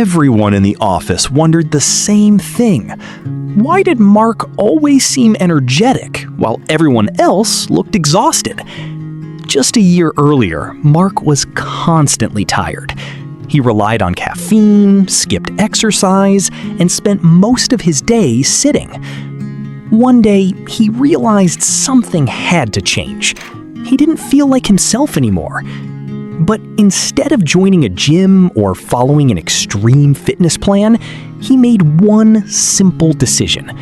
Everyone in the office wondered the same thing. Why did Mark always seem energetic while everyone else looked exhausted? Just a year earlier, Mark was constantly tired. He relied on caffeine, skipped exercise, and spent most of his day sitting. One day, he realized something had to change. He didn't feel like himself anymore. But instead of joining a gym or following an extreme fitness plan, he made one simple decision.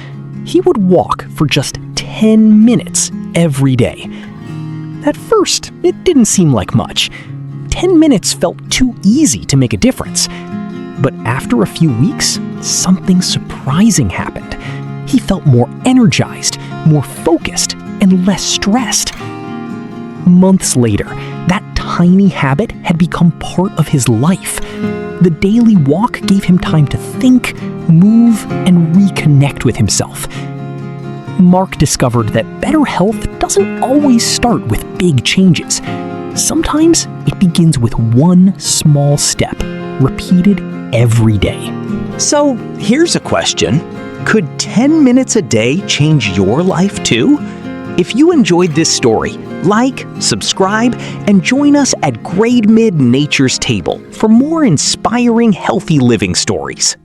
He would walk for just 10 minutes every day. At first, it didn't seem like much. 10 minutes felt too easy to make a difference. But after a few weeks, something surprising happened. He felt more energized, more focused, and less stressed. Months later, that tiny habit had become part of his life. The daily walk gave him time to think, move, and reconnect with himself. Mark discovered that better health doesn't always start with big changes. Sometimes it begins with one small step, repeated every day. So here's a question. Could 10 minutes a day change your life too? If you enjoyed this story, like, subscribe, and join us at Grademid Nature's Table for more inspiring healthy living stories.